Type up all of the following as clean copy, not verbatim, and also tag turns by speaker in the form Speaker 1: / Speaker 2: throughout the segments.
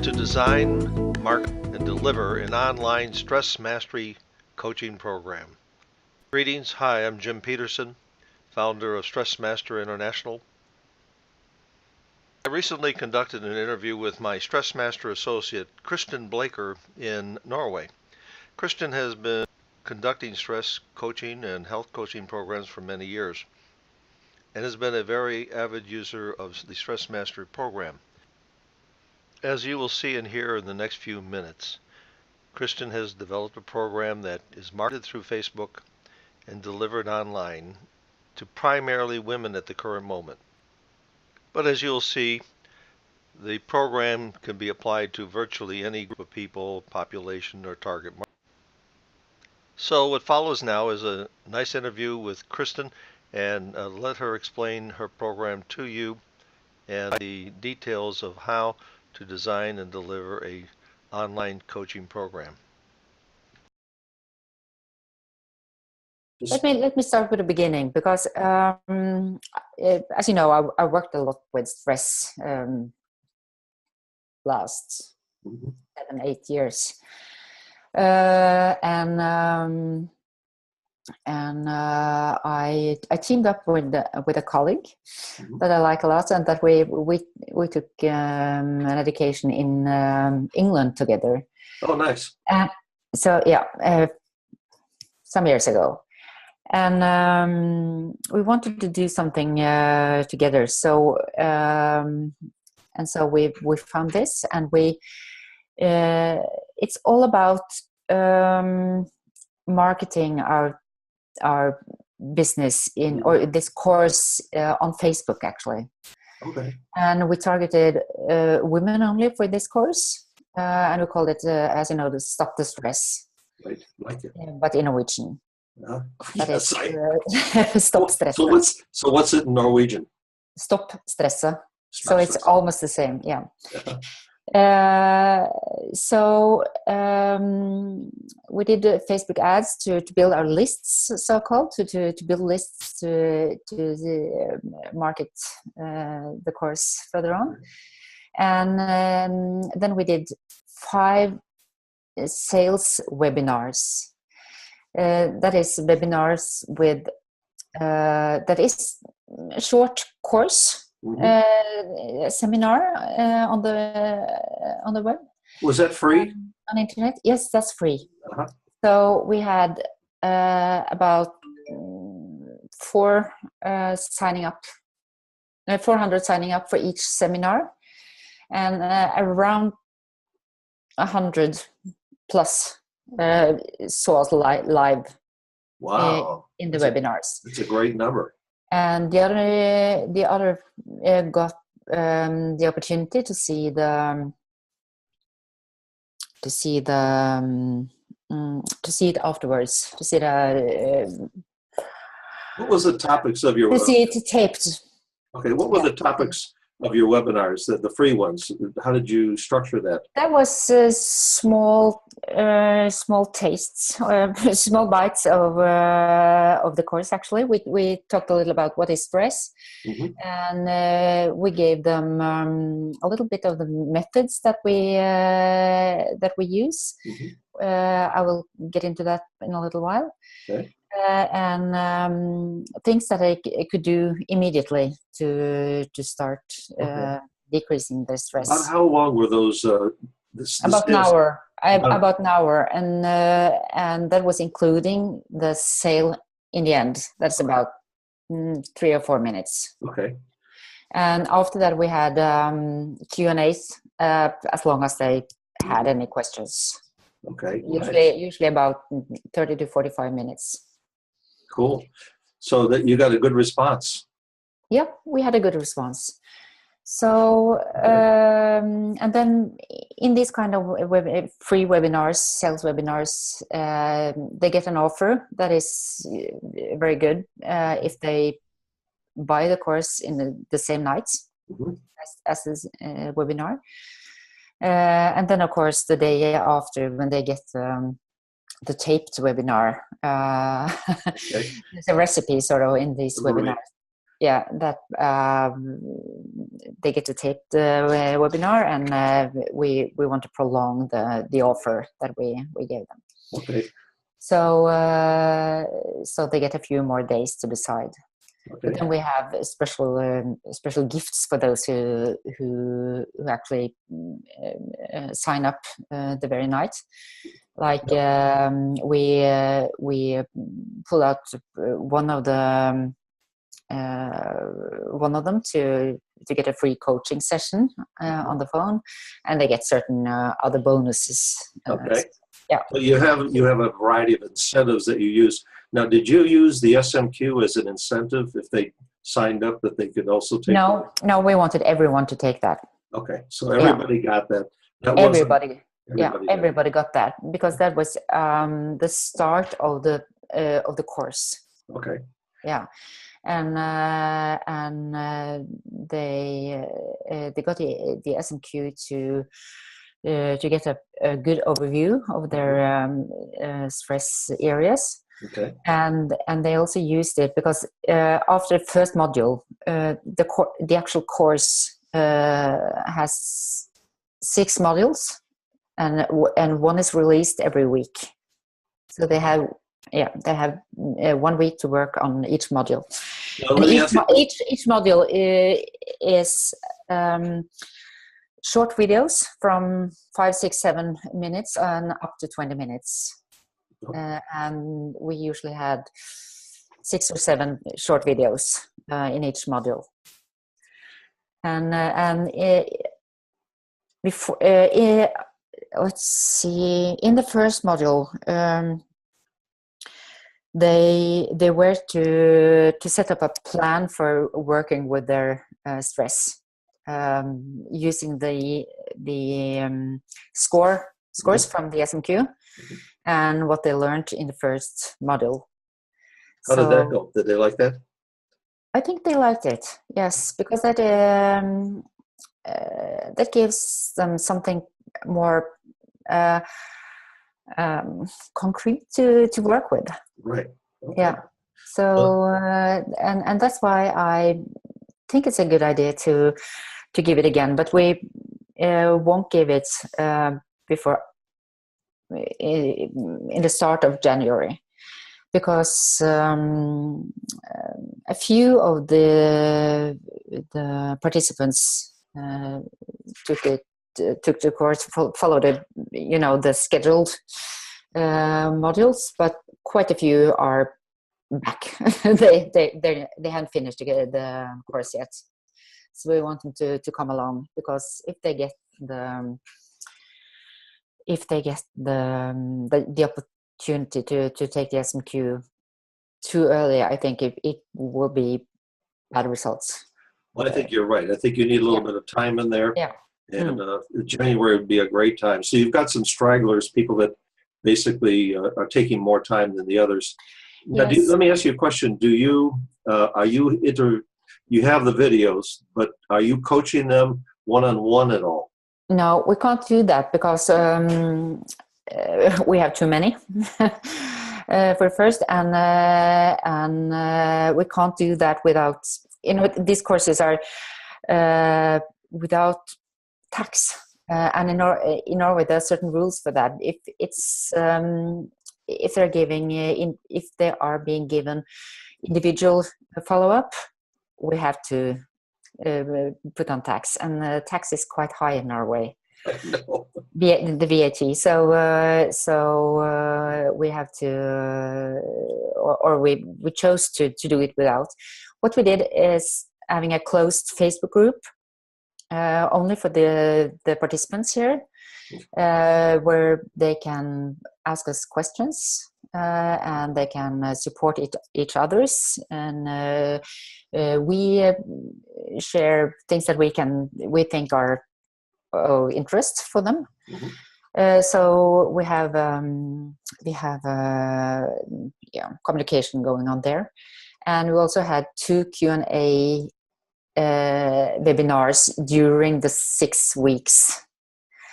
Speaker 1: to design, market, and deliver an online stress mastery coaching program. Greetings. Hi, I'm Jim Peterson, founder of Stress Master International. I recently conducted an interview with my Stress Master associate, Kristin Blaker, in Norway. Kristin has been conducting stress coaching and health coaching programs for many years and has been a very avid user of the Stress Mastery program. As you will see and hear in the next few minutes, Kristin has developed a program that is marketed through Facebook and delivered online to primarily women at the current moment. But as you'll see, the program can be applied to virtually any group of people, population, or target market. So what follows now is a nice interview with Kristin, and let her explain her program to you and the details of how to design and deliver a online coaching program.
Speaker 2: Let me start with the beginning, because as you know, I worked a lot with stress last 7-8 years, and I teamed up with a colleague that I like a lot, and that we took an education in England together.
Speaker 1: Oh, nice.
Speaker 2: So yeah, some years ago, and we wanted to do something together. So and so we found this, and it's all about marketing our business or this course on Facebook, actually.
Speaker 1: Okay.
Speaker 2: And we targeted women only for this course, and we called it, as you know, the Stop the Stress.
Speaker 1: Right, like it.
Speaker 2: But in Norwegian. That is Stop Stresset.
Speaker 1: So what's it in Norwegian?
Speaker 2: Stop Stresset.
Speaker 1: Stop
Speaker 2: So it's
Speaker 1: stress.
Speaker 2: almost the same, yeah. We did Facebook ads to build our lists, so-called, to build lists to market the course further on. And then we did 5 sales webinars. That is webinars with that is a short course. Seminar on the web.
Speaker 1: Was that free?
Speaker 2: On internet? Yes, that's free.
Speaker 1: Uh-huh.
Speaker 2: So we had about 400 signing up for each seminar, and around 100 plus saw us live.
Speaker 1: Wow.
Speaker 2: In the webinars.
Speaker 1: It's a great number.
Speaker 2: And the other got the opportunity to see it afterwards. To see the.
Speaker 1: What was the topics of your?
Speaker 2: To see it taped.
Speaker 1: Okay, what were the topics of your webinars? The free ones. How did you structure that?
Speaker 2: That was small tastes, small bites of the course. Actually, we talked a little about what is stress, and we gave them a little bit of the methods that we use. I will get into that in a little while.
Speaker 1: Okay.
Speaker 2: And things that I could do immediately to start decreasing the stress.
Speaker 1: About how long were those?
Speaker 2: About an hour. About an hour, and that was including the sale in the end. That's about 3 or 4 minutes.
Speaker 1: Okay.
Speaker 2: And after that, we had Q&As as long as they had any questions.
Speaker 1: Okay.
Speaker 2: Usually about 30 to 45 minutes.
Speaker 1: Cool. So that you got a good response.
Speaker 2: Yep, we had a good response. So, and then in these kind of free webinars, sales webinars, they get an offer that is very good if they buy the course in the same night as this webinar. And then, of course, the day after, when they get the taped webinar, there's a recipe sort of in these webinars. yeah, that they get to tape the webinar, and we want to prolong the offer that we gave them.
Speaker 1: Okay.
Speaker 2: So so they get a few more days to decide.
Speaker 1: Okay.
Speaker 2: But then we have special gifts for those who actually sign up the very night. Like we pull out one of them to get a free coaching session on the phone, and they get certain other bonuses.
Speaker 1: Okay.
Speaker 2: Yeah.
Speaker 1: So you have a variety of incentives that you use. Now, did you use the SMQ as an incentive if they signed up that they could also take?
Speaker 2: No, we wanted everyone to take that.
Speaker 1: Okay, so everybody got that.
Speaker 2: Everybody got that, because that was the start of the course.
Speaker 1: Okay.
Speaker 2: Yeah, and they got the SMQ to get a good overview of their stress areas.
Speaker 1: Okay.
Speaker 2: And they also used it because after the first module, the actual course has 6 modules, and one is released every week. So they have 1 week to work on each module. And each module is short videos from 5, 6, 7 minutes and up to 20 minutes. And we usually had 6 or 7 short videos in each module. And before, let's see, in the first module, they were to set up a plan for working with their stress, using the scores from the SMQ. And what they learned in the first module.
Speaker 1: How did that go? Did they like that?
Speaker 2: I think they liked it, yes, because that gives them something more concrete to work with.
Speaker 1: Right. Okay.
Speaker 2: Yeah. So and that's why I think it's a good idea to give it again, but we won't give it before in the start of January, because a few of the participants took the course, followed the scheduled modules, but quite a few are back. they haven't finished the course yet, so we want them to come along, because if they get the opportunity to take the SMQ too early, I think it will be bad results.
Speaker 1: Well, I think you're right. I think you need a little bit of time in there.
Speaker 2: Yeah.
Speaker 1: And January would be a great time. So you've got some stragglers, people that basically are taking more time than the others. Now,
Speaker 2: Yes.
Speaker 1: let me ask you a question. Do you, you have the videos, but are you coaching them one-on-one at all?
Speaker 2: No, we can't do that because we have too many for first, and we can't do that without, these courses are without tax, and in Norway there are certain rules for that. If they're if they are being given individual follow-up, we have to put on tax, and the tax is quite high in Norway.
Speaker 1: No.
Speaker 2: The VAT. So we have to, or we chose to do it without. What we did is having a closed Facebook group only for the participants here, where they can ask us questions and they can support each others, and we share things that we think are interest for them.
Speaker 1: Mm-hmm.
Speaker 2: So we have communication going on there, and we also had 2 Q&A webinars during the 6 weeks.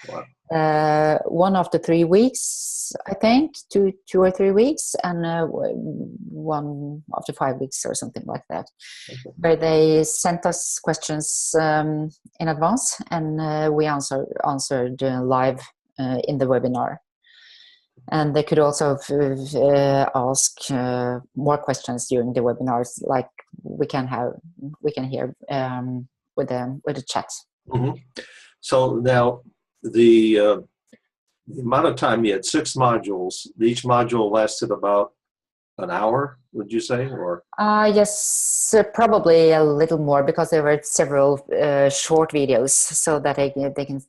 Speaker 1: Wow.
Speaker 2: One after 3 weeks, I think, 2 or 3 weeks, and one after 5 weeks or something like that.
Speaker 3: Okay.
Speaker 2: Where they sent us questions in advance, and we answered live in the webinar. And they could also ask more questions during the webinars, like we can hear with the chat.
Speaker 3: Mm-hmm. So now the amount of time, you had 6 modules. Each module lasted about an hour, would you say, or?
Speaker 2: Yes, probably a little more, because there were several short videos, so that they can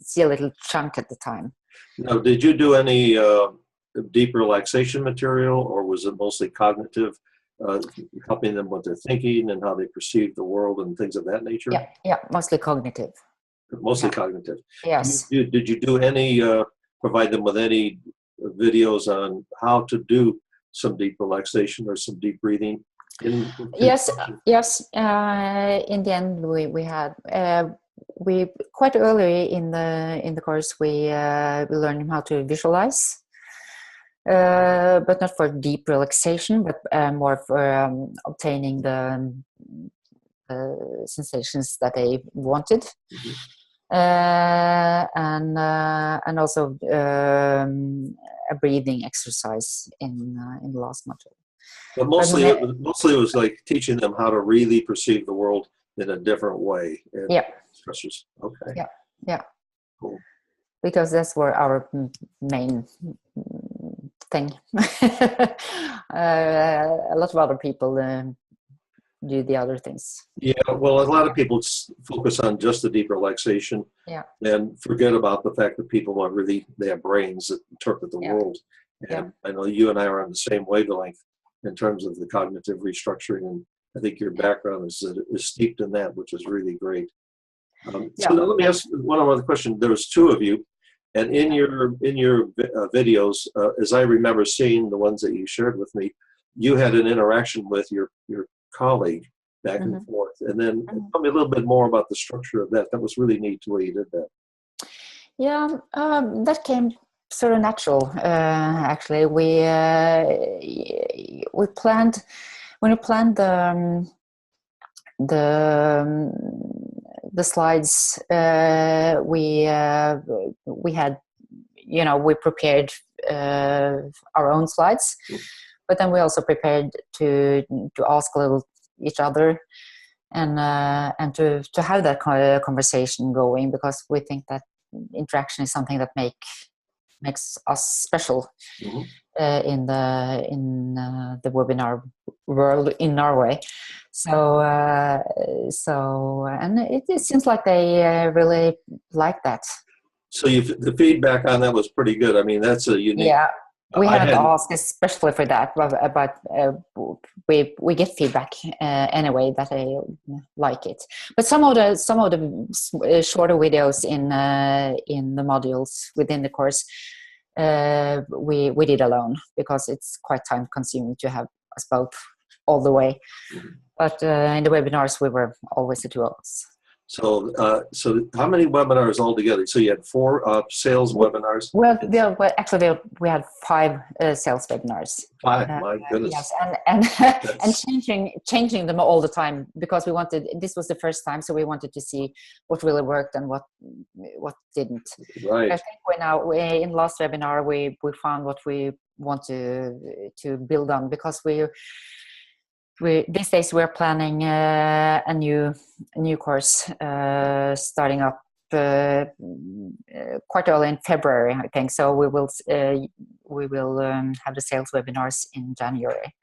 Speaker 2: see a little chunk at the time.
Speaker 3: Now, did you do any deep relaxation material, or was it mostly cognitive, helping them with their thinking and how they perceive the world and things of that nature?
Speaker 2: Yeah, mostly cognitive.
Speaker 3: Mostly cognitive.
Speaker 2: Yes.
Speaker 3: Did you do any, provide them with any videos on how to do some deep relaxation or some deep breathing?
Speaker 2: Yes. In the end, we had we quite early in the course we learned how to visualize, but not for deep relaxation, but more for obtaining the sensations that they wanted.
Speaker 3: Mm-hmm.
Speaker 2: And also a breathing exercise in the last module.
Speaker 3: But mostly it was like teaching them how to really perceive the world in a different way.
Speaker 2: Yeah.
Speaker 3: Stressors. Okay.
Speaker 2: Yeah.
Speaker 3: Cool.
Speaker 2: Because that's where our main thing. A lot of other people do the other things.
Speaker 3: Yeah, well, a lot of people focus on just the deep relaxation, and forget about the fact that people are they have brains that interpret the world. And I know you and I are on the same wavelength in terms of the cognitive restructuring, and I think your background is steeped in that, which is really great. So now let me ask one other question. There was 2 of you, and in your videos, as I remember seeing the ones that you shared with me, you had an interaction with your colleague back and forth. And then tell me a little bit more about the structure of that. That was really neat the way you did that.
Speaker 2: Yeah, that came sort of natural. Actually, we planned when we planned the slides. We had, we prepared our own slides. But then we also prepared to ask a little each other, and to have that conversation going, because we think that interaction is something that makes us special in the webinar world in Norway. So and it seems like they really like that. So
Speaker 3: the feedback on that was pretty good. I mean, that's a unique.
Speaker 2: Yeah. We haven't asked especially for that, but we get feedback anyway that they like it. But some of the shorter videos in the modules within the course we did alone, because it's quite time consuming to have us both all the way. But in the webinars we were always the 2 of us.
Speaker 3: So how many webinars altogether? So you had 4 sales webinars?
Speaker 2: Well, actually, we had 5 sales webinars.
Speaker 3: 5, my goodness.
Speaker 2: Yes, and changing them all the time, because this was the first time, so we wanted to see what really worked and what didn't.
Speaker 3: Right.
Speaker 2: I think in last webinar we found what we want to build on, because these days we're planning a new course starting up quite early in February, I think. So we will have the sales webinars in January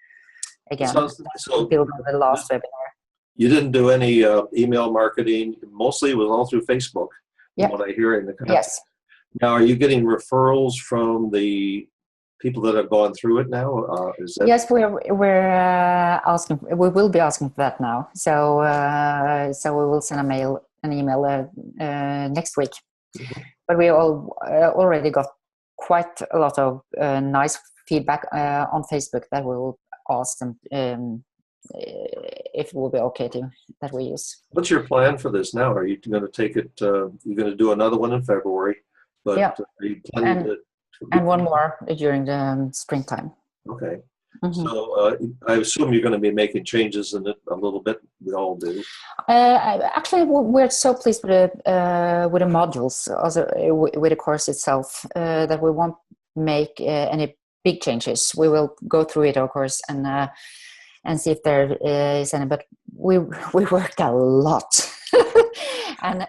Speaker 2: again. So build on the last webinar.
Speaker 3: You didn't do any email marketing. Mostly it was all through Facebook. From what I hear in the content.
Speaker 2: Yes.
Speaker 3: Now, are you getting referrals from the people that have gone through it now?
Speaker 2: Yes, we're asking. We will be asking for that now. So we will send an email next week. But we already got quite a lot of nice feedback on Facebook that we will ask them if it will be okay that we use.
Speaker 3: What's your plan for this now? Are you going to take it? You're going to do another one in February, but
Speaker 2: Yeah,
Speaker 3: are you planning to?
Speaker 2: And one more during the springtime.
Speaker 3: Okay.
Speaker 2: Mm-hmm.
Speaker 3: So I assume you're going to be making changes in it a little bit. We all do.
Speaker 2: Actually, we're so pleased with the modules, also with the course itself, that we won't make any big changes. We will go through it, of course, and see if there is any. But we worked a lot, and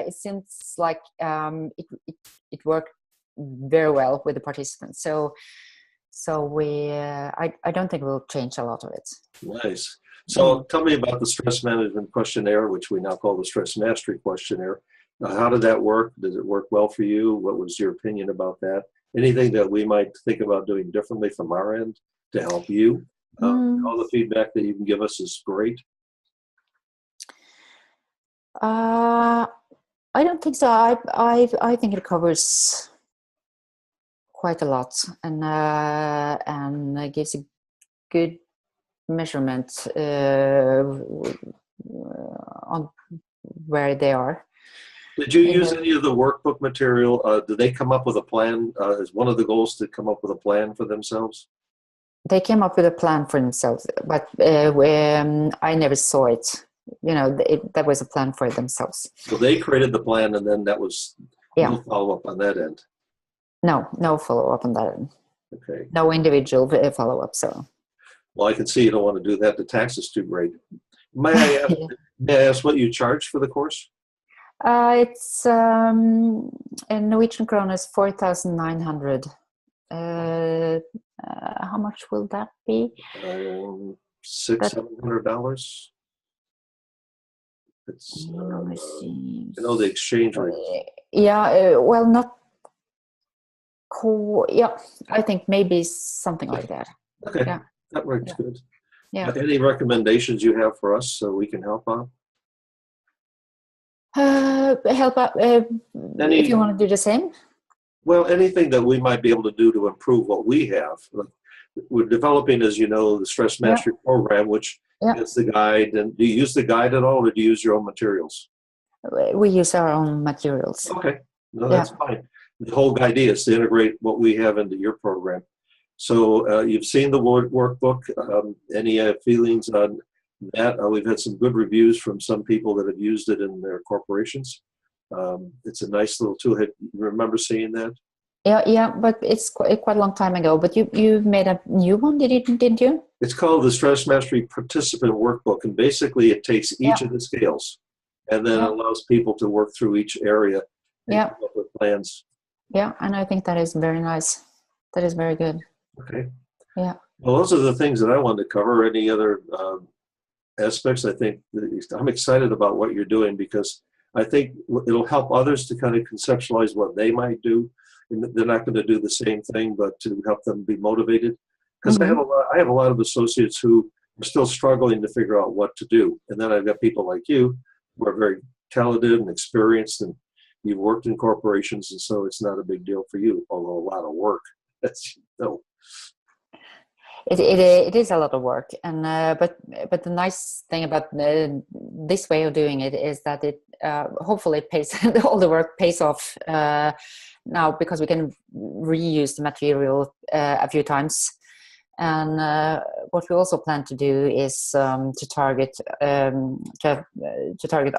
Speaker 2: it seems like it worked very well with the participants. So we, I don't think we'll change a lot of it.
Speaker 3: Nice. So tell me about the stress management questionnaire, which we now call the stress mastery questionnaire. How did that work? Did it work well for you? What was your opinion about that? Anything that we might think about doing differently from our end to help you? All the feedback that you can give us is great.
Speaker 2: I don't think so. I think it covers quite a lot, and gives a good measurement on where they are.
Speaker 3: Did you use any of the workbook material? Did they come up with a plan? Is one of the goals to come up with a plan for themselves?
Speaker 2: They came up with a plan for themselves, but I never saw it. That was a plan for themselves.
Speaker 3: So they created the plan, and then that was no follow-up on that end.
Speaker 2: No follow-up on that end.
Speaker 3: Okay.
Speaker 2: No individual follow-up. So.
Speaker 3: Well, I can see you don't want to do that. The tax is too great. May I ask what you charge for the course?
Speaker 2: It's in Norwegian kroner 4,900. How much will that be?
Speaker 3: $600-700. It's
Speaker 2: let me see.
Speaker 3: the exchange rate.
Speaker 2: Well, not cool. Yeah, I think maybe something like that.
Speaker 3: Okay,
Speaker 2: yeah.
Speaker 3: That works good.
Speaker 2: Yeah.
Speaker 3: Any recommendations you have for us so we can help out?
Speaker 2: Help out if you want to do the same.
Speaker 3: Well, anything that we might be able to do to improve what we have. We're developing, as you know, the Stress Mastery program, which is the guide. And do you use the guide at all, or do you use your own materials?
Speaker 2: We use our own materials.
Speaker 3: Okay, no, that's fine. The whole idea is to integrate what we have into your program. So you've seen the workbook. Any feelings on that? We've had some good reviews from some people that have used it in their corporations. It's a nice little tool. You remember seeing that?
Speaker 2: Yeah, but it's quite a long time ago. But you made a new one, didn't you?
Speaker 3: It's called the Stress Mastery Participant Workbook, and basically it takes each of the scales and then allows people to work through each area and come up with plans.
Speaker 2: Yeah, and I think that is very nice. That is very good.
Speaker 3: Okay.
Speaker 2: Yeah.
Speaker 3: Well, those are the things that I wanted to cover. Any other aspects? I think I'm excited about what you're doing because I think it'll help others to kind of conceptualize what they might do. And they're not going to do the same thing, but to help them be motivated. Because I have a lot of associates who are still struggling to figure out what to do. And then I've got people like you who are very talented and experienced, and you've worked in corporations, and so it's not a big deal for you, although a lot of work. That's
Speaker 2: It is a lot of work, and but the nice thing about this way of doing it is that it hopefully pays all the work pays off now, because we can reuse the material a few times. And what we also plan to do is to target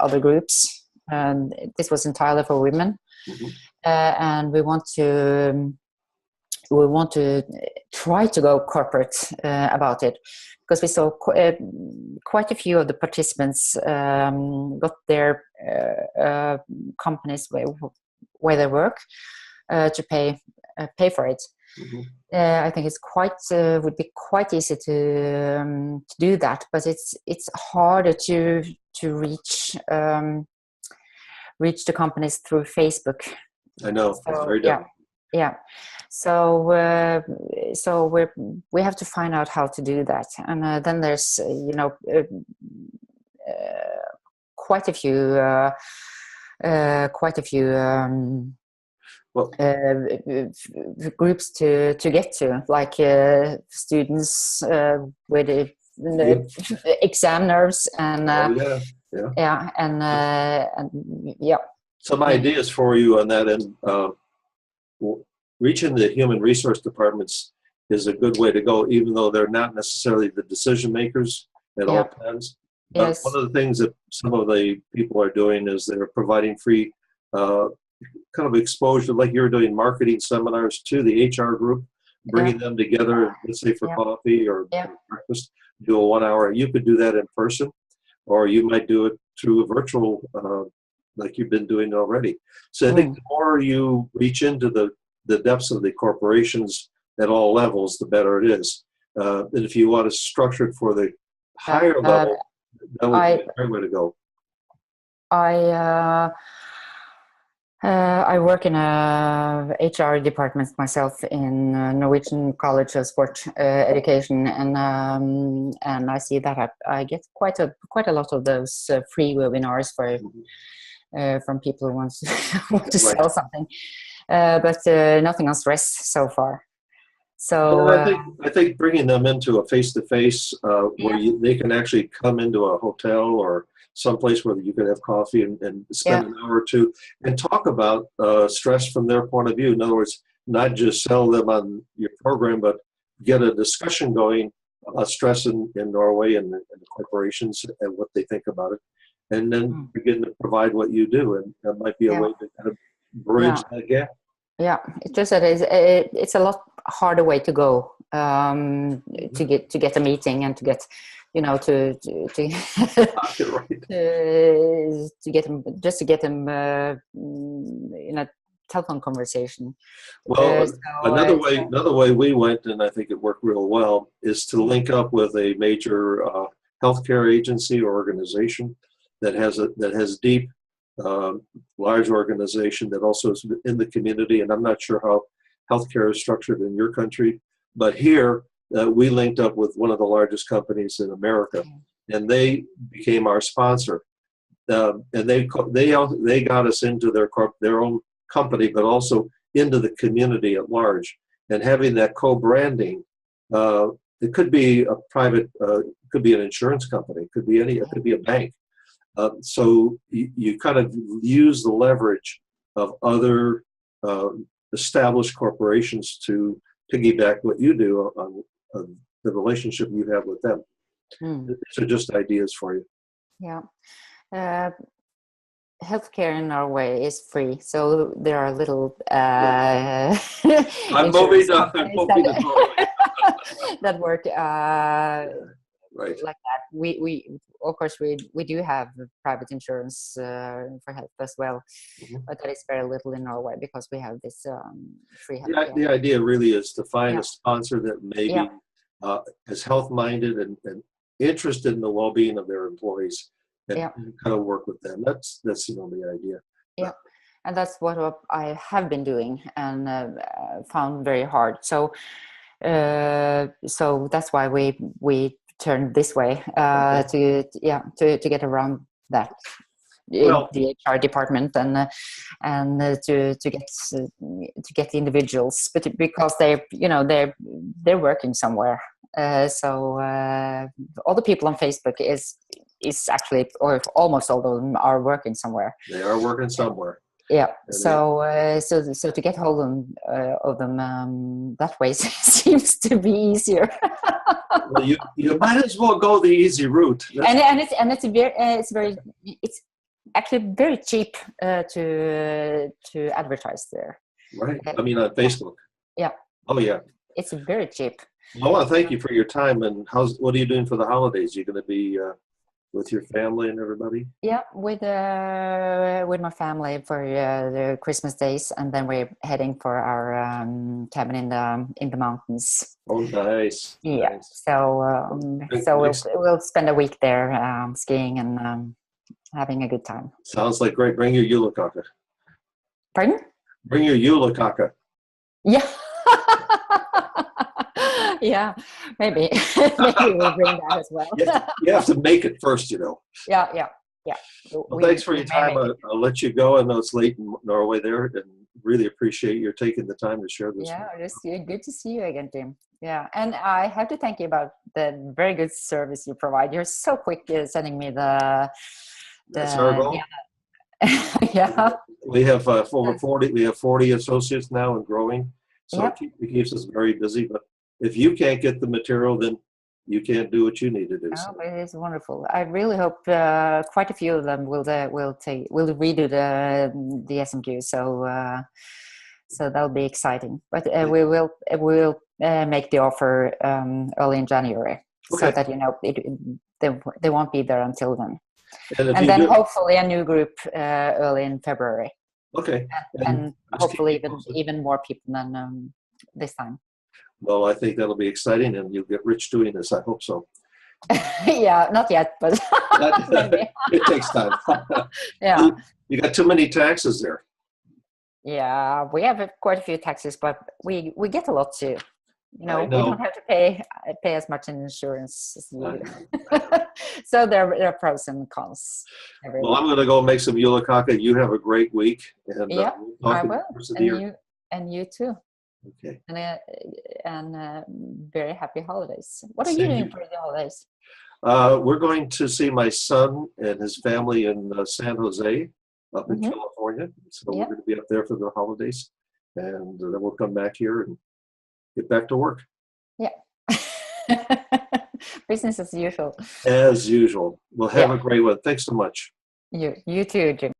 Speaker 2: other groups. And this was entirely for women, and we want to try to go corporate about it, because we saw quite a few of the participants got their companies where they work to pay for it. I think it's would be quite easy to do that, but it's harder to reach the companies through Facebook.
Speaker 3: I know.
Speaker 2: So,
Speaker 3: it's very difficult.
Speaker 2: Yeah. So we have to find out how to do that, and then there's quite a few groups to get to, like students with exam nerves and yeah.
Speaker 3: Some ideas for you on that end. Reaching the human resource departments is a good way to go, even though they're not necessarily the decision makers at all times. But
Speaker 2: Yes.
Speaker 3: one of the things that some of the people are doing is they're providing free kind of exposure, like you're doing marketing seminars to the HR group, bringing them together, let's say for coffee or breakfast, do a 1 hour. You could do that in person, or you might do it through a virtual, like you've been doing already. So I think the more you reach into the depths of the corporations at all levels, the better it is. And if you want to structure it for the higher level, that would be a great way to go.
Speaker 2: I work in a HR department myself in Norwegian College of Sport Education, and I see that I get quite a lot of those free webinars from people who want to sell something, but nothing on stress so far. So
Speaker 3: I think bringing them into a face-to-face where they can actually come into a hotel or someplace where you can have coffee and spend an hour or two and talk about stress from their point of view. In other words, not just sell them on your program, but get a discussion going about stress in Norway and the corporations and what they think about it. And then begin to provide what you do. And that might be a way to kind of bridge that gap.
Speaker 2: Yeah, it's just that it's a lot harder way to go to get a meeting and to get, to get them in a telephone conversation.
Speaker 3: Well, another way we went, and I think it worked real well, is to link up with a major healthcare agency or organization that has deep. Large organization that also is in the community, and I'm not sure how healthcare is structured in your country, but here we linked up with one of the largest companies in America, and they became our sponsor, and they got us into their own company, but also into the community at large, and having that co-branding. It could be a private, could be an insurance company, it could be a bank. So you kind of use the leverage of other established corporations to piggyback what you do on the relationship you have with them. These are just ideas for you.
Speaker 2: Yeah. Healthcare in Norway is free, so there are little
Speaker 3: I'm moving to Norway.
Speaker 2: that work
Speaker 3: right.
Speaker 2: like that. We of course we do have private insurance for health as well, but that is very little in Norway because we have this free health.
Speaker 3: The idea really is to find a sponsor that maybe is health-minded and interested in the well-being of their employees, and kind of work with them. That's the idea.
Speaker 2: Yeah, and that's what I have been doing and found very hard. So that's why we turned this way to get around that the HR department and to get the individuals, but because they're working somewhere. So all the people on Facebook is actually, or almost all of them are working somewhere.
Speaker 3: They are working somewhere.
Speaker 2: Yeah. So to get hold of them that way seems to be easier.
Speaker 3: Well, you might as well go the easy route.
Speaker 2: It's actually very cheap to advertise there.
Speaker 3: Right. I mean, on Facebook.
Speaker 2: Yeah.
Speaker 3: Oh yeah.
Speaker 2: It's very cheap.
Speaker 3: Well, I want to thank you for your time. And what are you doing for the holidays? You're going to be with your family and everybody?
Speaker 2: Yeah, with my family for the Christmas days, and then we're heading for our cabin in the mountains.
Speaker 3: Oh, nice.
Speaker 2: Yeah.
Speaker 3: Nice.
Speaker 2: So we'll spend a week there skiing and having a good time.
Speaker 3: Sounds like great. Bring your julekaka.
Speaker 2: Pardon?
Speaker 3: Bring your julekaka.
Speaker 2: Yeah. Yeah, maybe we'll bring that as well.
Speaker 3: You have to make it first,
Speaker 2: Yeah. Yeah.
Speaker 3: Well, thanks for your time. I'll let you go. I know it's late in Norway there, and really appreciate your taking the time to share this.
Speaker 2: Yeah, it's good to see you again, Tim. Yeah, and I have to thank you about the very good service you provide. You're so quick sending me
Speaker 3: That's our goal.
Speaker 2: Yeah.
Speaker 3: We have over 40. We have 40 associates now and growing. So
Speaker 2: Yep.
Speaker 3: it keeps us very busy. But if you can't get the material, then you can't do what you need to do.
Speaker 2: Oh, but it is wonderful. I really hope quite a few of them will redo the SMQ. So that'll be exciting. But we will make the offer early in January, so that they won't be there until then. And then hopefully a new group early in February.
Speaker 3: Okay.
Speaker 2: And hopefully even more people than this time.
Speaker 3: Well, I think that'll be exciting, and you'll get rich doing this. I hope so.
Speaker 2: Yeah, not yet, but maybe.
Speaker 3: It takes time.
Speaker 2: Yeah.
Speaker 3: You got too many taxes there.
Speaker 2: Yeah, we have quite a few taxes, but we get a lot too. We don't have to pay as much in insurance as you do. So there are pros and cons.
Speaker 3: Well, I'm going to go make some yulakaka. You have a great week. And,
Speaker 2: yeah, I will. And you too.
Speaker 3: Okay.
Speaker 2: And very happy holidays. What are you doing for the holidays?
Speaker 3: We're going to see my son and his family in San Jose, up in California. So we're going to be up there for the holidays, and then we'll come back here and get back to work.
Speaker 2: Yeah. Business as usual.
Speaker 3: As usual. Well, have a great one. Thanks so much.
Speaker 2: You too, Jim.